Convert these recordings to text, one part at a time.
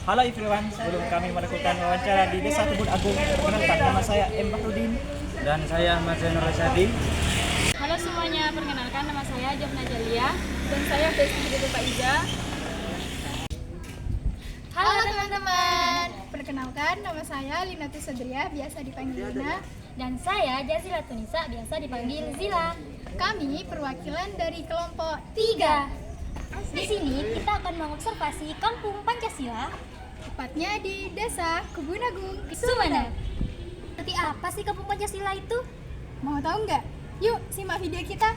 Halo everyone, sebelum kami melakukan wawancara di Desa Kebun Agung, perkenalkan nama saya M. Bahrudin. Dan saya Mas Zainur Rasyadi. Halo semuanya, perkenalkan nama saya Jofna Jalia dan saya Besti dari Pak Ija. Halo teman-teman, perkenalkan nama saya Linatu Sadria, biasa dipanggil Lina. Dan saya Jazila Tunisa, biasa dipanggil Zila. Kami perwakilan dari kelompok 3. Di sini kita akan mengobservasi Kampung Pancasila, tepatnya di Desa Kebun Agung, Sumeneb. Seperti apa sih Kampung Pancasila itu? Mau tahu nggak? Yuk simak video kita.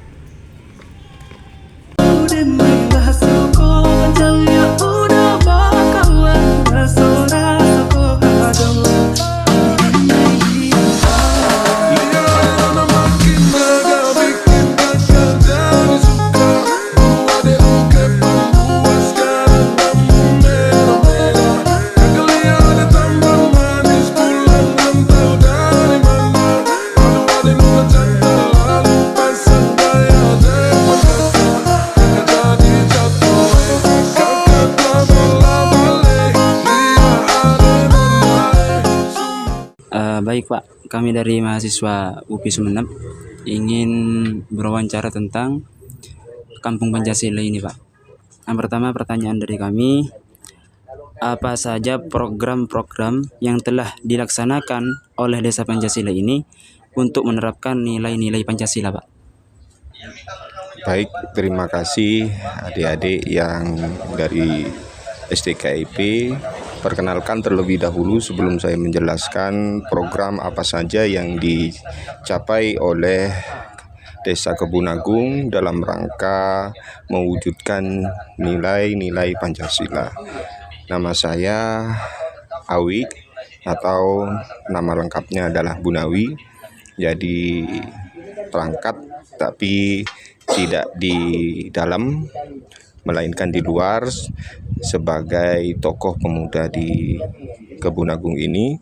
Baik Pak, kami dari mahasiswa UPI Sumeneb ingin berwawancara tentang Kampung Pancasila ini Pak. Yang pertama pertanyaan dari kami, apa saja program-program yang telah dilaksanakan oleh Desa Pancasila ini untuk menerapkan nilai-nilai Pancasila Pak? Baik, terima kasih adik-adik yang dari SDKIP. Perkenalkan terlebih dahulu sebelum saya menjelaskan program apa saja yang dicapai oleh Desa Kebun Agung dalam rangka mewujudkan nilai-nilai Pancasila. Nama saya Awi atau nama lengkapnya adalah Bunawi. Jadi perangkat tapi tidak di dalam, melainkan di luar sebagai tokoh pemuda di Kebun Agung ini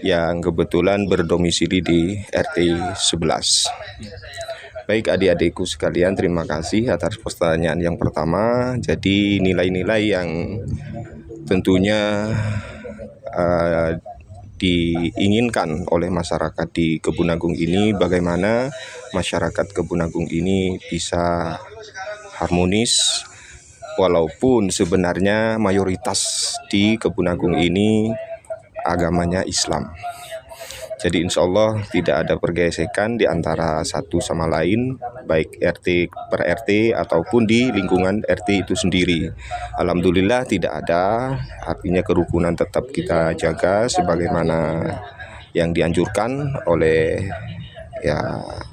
yang kebetulan berdomisili di RT 11. Baik adik-adikku sekalian, terima kasih atas pertanyaan yang pertama. Jadi nilai-nilai yang tentunya diinginkan oleh masyarakat di Kebun Agung ini, bagaimana masyarakat Kebun Agung ini bisa harmonis, walaupun sebenarnya mayoritas di Kebun Agung ini agamanya Islam. Jadi insya Allah tidak ada pergesekan di antara satu sama lain, baik RT per RT ataupun di lingkungan RT itu sendiri. Alhamdulillah tidak ada, artinya kerukunan tetap kita jaga sebagaimana yang dianjurkan oleh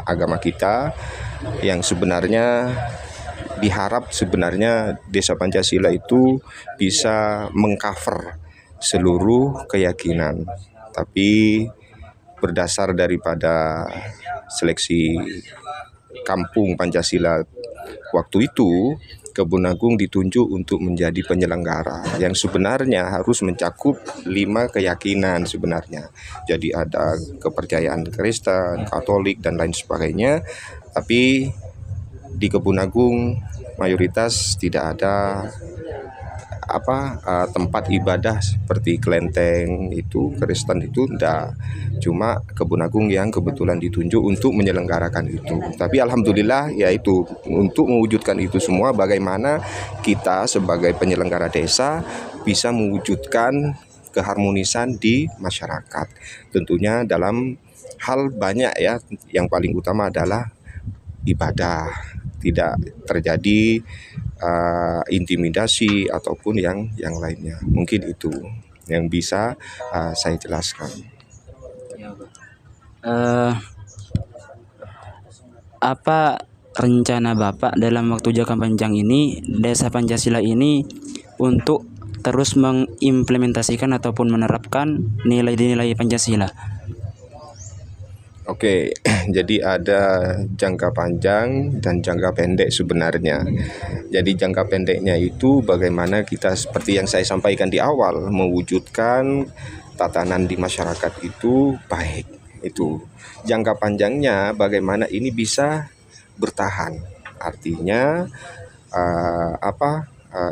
agama kita, yang sebenarnya diharap sebenarnya Desa Pancasila itu bisa mengcover seluruh keyakinan, tapi berdasar daripada seleksi Kampung Pancasila waktu itu, Kebun Agung ditunjuk untuk menjadi penyelenggara yang sebenarnya harus mencakup 5 keyakinan sebenarnya. Jadi ada kepercayaan Kristen, Katolik dan lain sebagainya, tapi di Kebun Agung mayoritas tidak ada tempat ibadah seperti kelenteng itu, Kristen itu enggak. Cuma Kebun Agung yang kebetulan ditunjuk untuk menyelenggarakan itu. Tapi alhamdulillah yaitu untuk mewujudkan itu semua, bagaimana kita sebagai penyelenggara desa bisa mewujudkan keharmonisan di masyarakat. Tentunya dalam hal banyak ya, yang paling utama adalah ibadah. Tidak terjadi intimidasi ataupun yang lainnya. Mungkin itu yang bisa saya jelaskan. Apa rencana Bapak dalam waktu jangka panjang ini Desa Pancasila ini untuk terus mengimplementasikan ataupun menerapkan nilai-nilai Pancasila? Oke, jadi ada jangka panjang dan jangka pendek sebenarnya. Jadi jangka pendeknya itu bagaimana kita seperti yang saya sampaikan di awal, mewujudkan tatanan di masyarakat itu baik. Itu jangka panjangnya bagaimana ini bisa bertahan. Artinya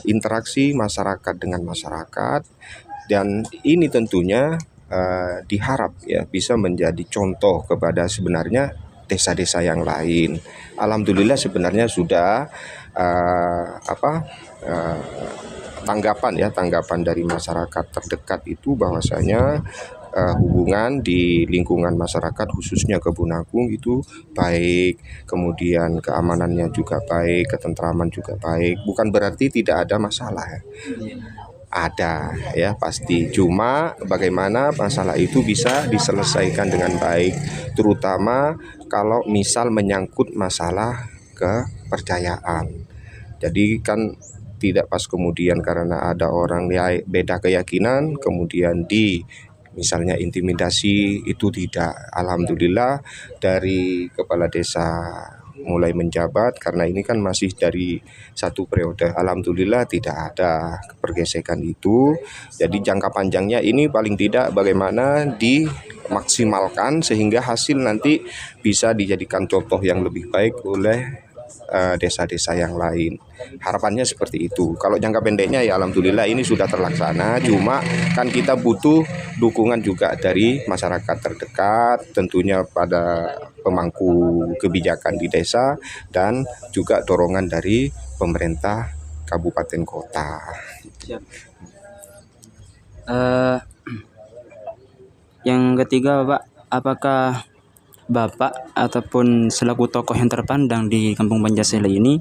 interaksi masyarakat dengan masyarakat, dan ini tentunya diharap ya bisa menjadi contoh kepada sebenarnya desa-desa yang lain. Alhamdulillah sebenarnya sudah tanggapan dari masyarakat terdekat itu bahwasanya hubungan di lingkungan masyarakat khususnya Kebun Agung itu baik, kemudian keamanannya juga baik, ketentraman juga baik. Bukan berarti tidak ada masalah ya. Ada ya pasti, cuma bagaimana masalah itu bisa diselesaikan dengan baik, terutama kalau misal menyangkut masalah kepercayaan. Jadi kan tidak pas kemudian karena ada orang yang beda keyakinan kemudian misalnya intimidasi, itu tidak. Alhamdulillah dari kepala desa mulai menjabat, karena ini kan masih dari satu periode, alhamdulillah tidak ada pergesekan itu. Jadi jangka panjangnya ini paling tidak bagaimana dimaksimalkan sehingga hasil nanti bisa dijadikan contoh yang lebih baik oleh desa-desa yang lain. Harapannya seperti itu. Kalau jangka pendeknya ya alhamdulillah ini sudah terlaksana, cuma kan kita butuh dukungan juga dari masyarakat terdekat, tentunya pada pemangku kebijakan di desa, dan juga dorongan dari pemerintah kabupaten kota. Yang ketiga, Bapak, apakah Bapak ataupun selaku tokoh yang terpandang di Kampung Pancasila ini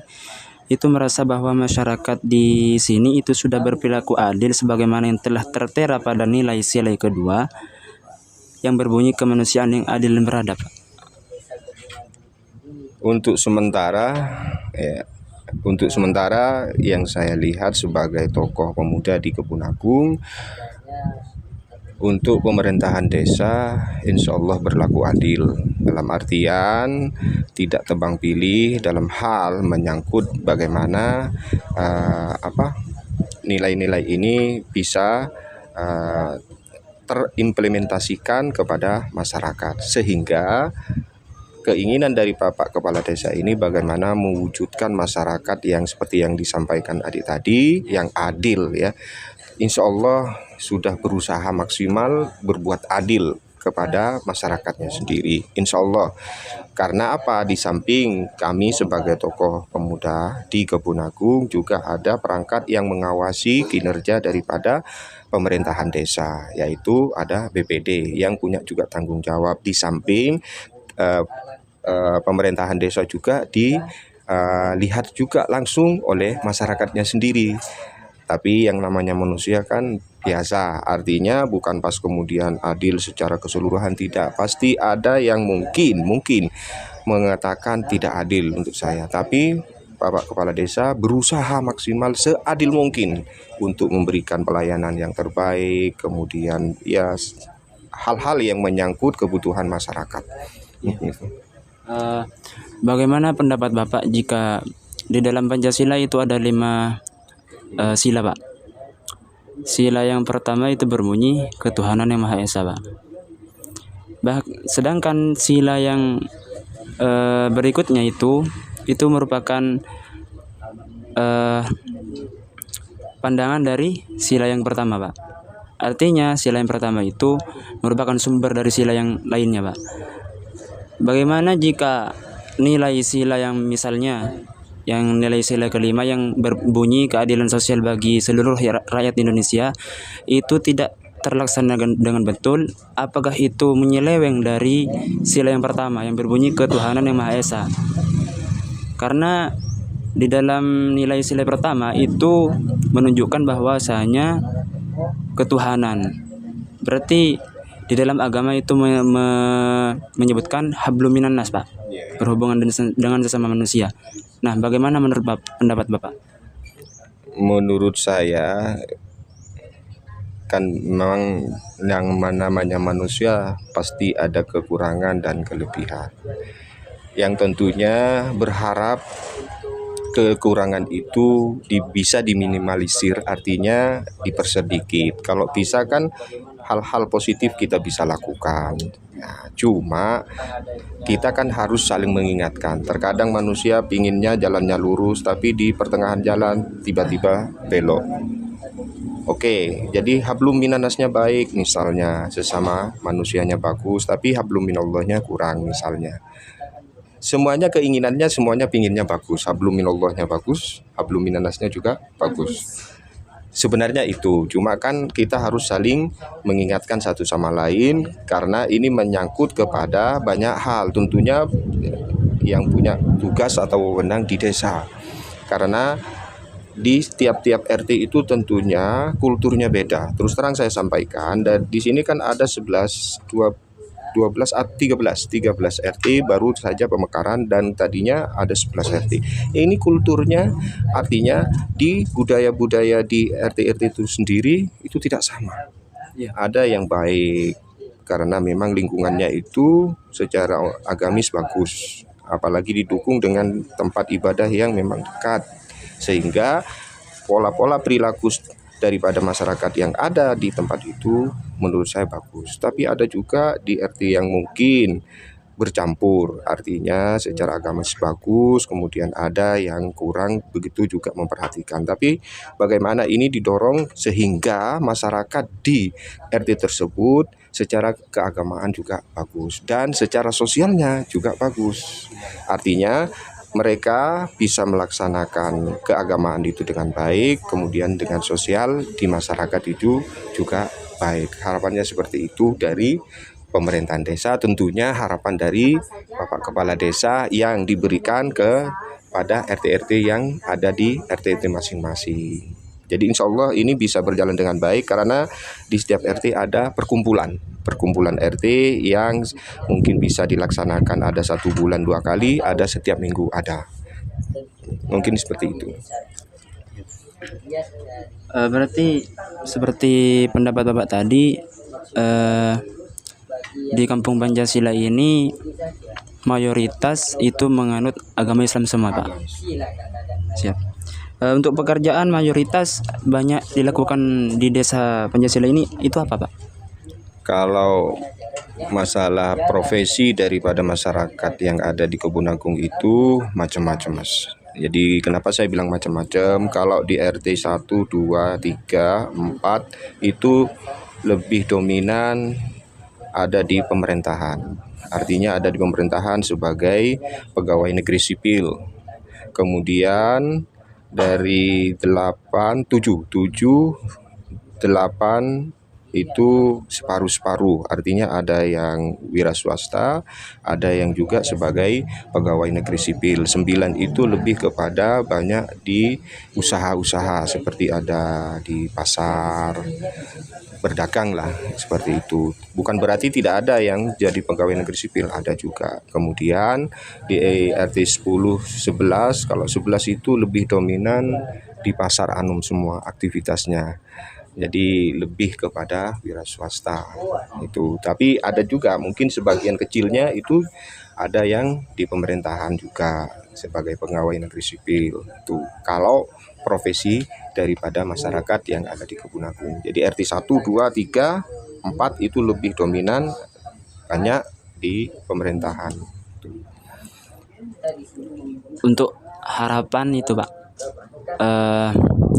itu merasa bahwa masyarakat di sini itu sudah berperilaku adil sebagaimana yang telah tertera pada nilai sila kedua yang berbunyi kemanusiaan yang adil dan beradab? Untuk sementara yang saya lihat sebagai tokoh pemuda di Kebun Agung, untuk pemerintahan desa insya Allah berlaku adil, dalam artian tidak tebang pilih dalam hal menyangkut bagaimana nilai-nilai ini bisa terimplementasikan kepada masyarakat, sehingga keinginan dari Bapak Kepala Desa ini bagaimana mewujudkan masyarakat yang seperti yang disampaikan adik tadi, yang adil ya. Insya Allah sudah berusaha maksimal berbuat adil kepada masyarakatnya sendiri, insya Allah. Karena apa? Di samping kami sebagai tokoh pemuda di Kebun Agung juga ada perangkat yang mengawasi kinerja daripada pemerintahan desa, yaitu ada BPD yang punya juga tanggung jawab. Di samping pemerintahan desa juga dilihat juga langsung oleh masyarakatnya sendiri. Tapi yang namanya manusia kan biasa, artinya bukan pas kemudian adil secara keseluruhan, tidak. Pasti ada yang mungkin mengatakan tidak adil untuk saya. Tapi Bapak Kepala Desa berusaha maksimal seadil mungkin untuk memberikan pelayanan yang terbaik, kemudian ya hal-hal yang menyangkut kebutuhan masyarakat. Bagaimana pendapat Bapak jika di dalam Pancasila itu ada 5 sila, Pak? Sila yang pertama itu berbunyi ketuhanan yang Maha Esa, Pak. Sedangkan sila yang berikutnya itu merupakan pandangan dari sila yang pertama, Pak. Artinya sila yang pertama itu merupakan sumber dari sila yang lainnya, Pak. Bagaimana jika nilai sila yang misalnya yang nilai sila kelima yang berbunyi keadilan sosial bagi seluruh rakyat Indonesia itu tidak terlaksana dengan betul? Apakah itu menyeleweng dari sila yang pertama yang berbunyi ketuhanan yang Maha Esa? Karena di dalam nilai sila pertama itu menunjukkan bahwasanya ketuhanan. Berarti di dalam agama itu menyebutkan hablum minan nas, Pak, berhubungan dengan sesama manusia. Nah, bagaimana menurut pendapat Bapak? Menurut saya kan memang yang namanya manusia pasti ada kekurangan dan kelebihan. Yang tentunya berharap kekurangan itu bisa diminimalisir, artinya dipersedikit. Kalau bisa kan hal-hal positif kita bisa lakukan. Nah, cuma kita kan harus saling mengingatkan. Terkadang manusia pinginnya jalannya lurus, tapi di pertengahan jalan tiba-tiba belok. Oke, jadi hablum minannasnya baik misalnya, sesama manusianya bagus, tapi hablum minallahnya kurang misalnya. Semuanya keinginannya, semuanya pinginnya bagus. Hablum minallahnya bagus, hablum minannasnya juga bagus. Sebenarnya itu, cuma kan kita harus saling mengingatkan satu sama lain karena ini menyangkut kepada banyak hal, tentunya yang punya tugas atau wewenang di desa. Karena di tiap-tiap RT itu tentunya kulturnya beda. Terus terang saya sampaikan, dan di sini kan ada 13 RT baru saja pemekaran dan tadinya ada 11 RT. Ini kulturnya artinya di budaya-budaya di RT-RT itu sendiri itu tidak sama. Ada yang baik karena memang lingkungannya itu secara agamis bagus, apalagi didukung dengan tempat ibadah yang memang dekat, sehingga pola-pola perilaku daripada masyarakat yang ada di tempat itu menurut saya bagus. Tapi ada juga di RT yang mungkin bercampur, artinya secara agamis bagus, kemudian ada yang kurang begitu juga memperhatikan. Tapi bagaimana ini didorong sehingga masyarakat di RT tersebut secara keagamaan juga bagus dan secara sosialnya juga bagus. Artinya mereka bisa melaksanakan keagamaan itu dengan baik, kemudian dengan sosial di masyarakat itu juga baik. Harapannya seperti itu dari pemerintahan desa, tentunya harapan dari Bapak Kepala Desa yang diberikan kepada RT-RT yang ada di RT-RT masing-masing. Jadi insya Allah ini bisa berjalan dengan baik karena di setiap RT ada perkumpulan RT yang mungkin bisa dilaksanakan ada 1 bulan 2 kali, ada setiap minggu ada. Mungkin seperti itu. Berarti seperti pendapat Bapak tadi, di Kampung Pancasila ini mayoritas itu menganut agama Islam semua, Pak. Siap. Untuk pekerjaan mayoritas banyak dilakukan di desa Pancasila ini, itu apa, Pak? Kalau masalah profesi daripada masyarakat yang ada di Kebun Agung itu macam-macam, Mas. Jadi kenapa saya bilang macam-macam? Kalau di RT 1, 2, 3, 4 itu lebih dominan ada di pemerintahan. Artinya ada di pemerintahan sebagai pegawai negeri sipil. Kemudian dari 8 itu separuh-separuh, artinya ada yang wira swasta, ada yang juga sebagai pegawai negeri sipil. 9 itu lebih kepada banyak di usaha-usaha seperti ada di pasar, berdagang lah, seperti itu. Bukan berarti tidak ada yang jadi pegawai negeri sipil, ada juga. Kemudian di RT 10, 11, kalau 11 itu lebih dominan di pasar Anum semua aktivitasnya. Jadi lebih kepada wira swasta itu. Tapi ada juga mungkin sebagian kecilnya itu ada yang di pemerintahan juga sebagai pegawai negeri sipil. Itu kalau profesi daripada masyarakat yang ada di Kebun Agung. Jadi RT 1, 2, 3, 4 itu lebih dominan banyak di pemerintahan. Untuk harapan itu, Pak,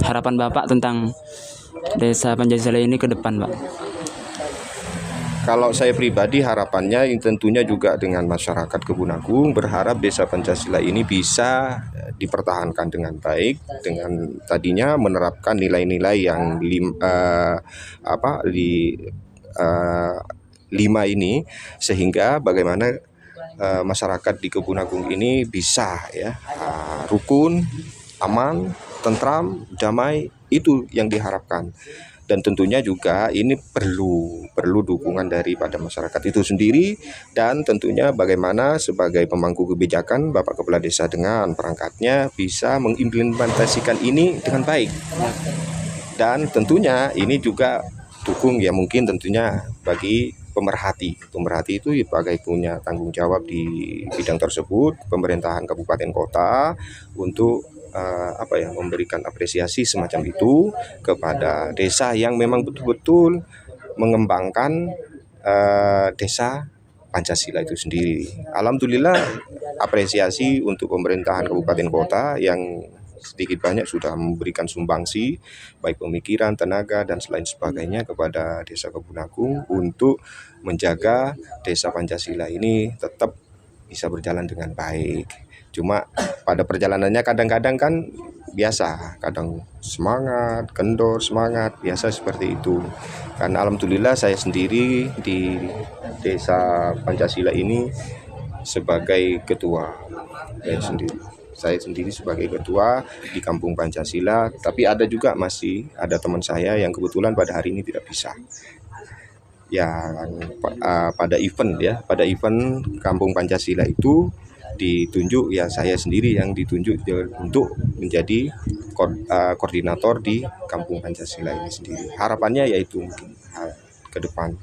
harapan Bapak tentang desa Pancasila ini ke depan, Pak? Kalau saya pribadi harapannya tentunya juga dengan masyarakat Kebun Agung berharap desa Pancasila ini bisa dipertahankan dengan baik, dengan tadinya menerapkan nilai-nilai yang 5 ini, sehingga bagaimana masyarakat di Kebun Agung ini bisa rukun, aman, tentram, damai, itu yang diharapkan. Dan tentunya juga ini perlu dukungan daripada masyarakat itu sendiri, dan tentunya bagaimana sebagai pemangku kebijakan Bapak Kepala Desa dengan perangkatnya bisa mengimplementasikan ini dengan baik. Dan tentunya ini juga dukung ya mungkin tentunya bagi pemerhati itu sebagai punya tanggung jawab di bidang tersebut, pemerintahan kabupaten kota untuk memberikan apresiasi semacam itu kepada desa yang memang betul-betul mengembangkan desa Pancasila itu sendiri. Alhamdulillah apresiasi untuk pemerintahan kabupaten kota yang sedikit banyak sudah memberikan sumbangsi baik pemikiran, tenaga dan selain sebagainya kepada Desa Kebun Agung untuk menjaga desa Pancasila ini tetap bisa berjalan dengan baik. Cuma pada perjalanannya kadang-kadang kan biasa, kadang semangat, kendor, semangat, biasa seperti itu. Karena alhamdulillah saya sendiri di desa Pancasila ini sebagai ketua, saya sendiri sebagai ketua di Kampung Pancasila, tapi ada juga masih ada teman saya yang kebetulan pada hari ini tidak bisa. Pada event Kampung Pancasila itu ditunjuk ya saya sendiri yang ditunjuk untuk menjadi koordinator di Kampung Pancasila ini sendiri. Harapannya yaitu mungkin ke depan.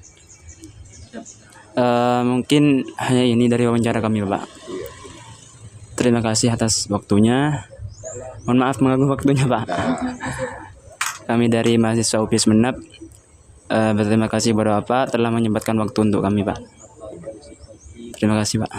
Mungkin hanya ini dari wawancara kami, Pak. Terima kasih atas waktunya. Mohon maaf mengganggu waktunya, Pak. Kami dari mahasiswa UPI Sumeneb berterima kasih kepada Bapak telah menyempatkan waktu untuk kami, Pak. Terima kasih, Pak.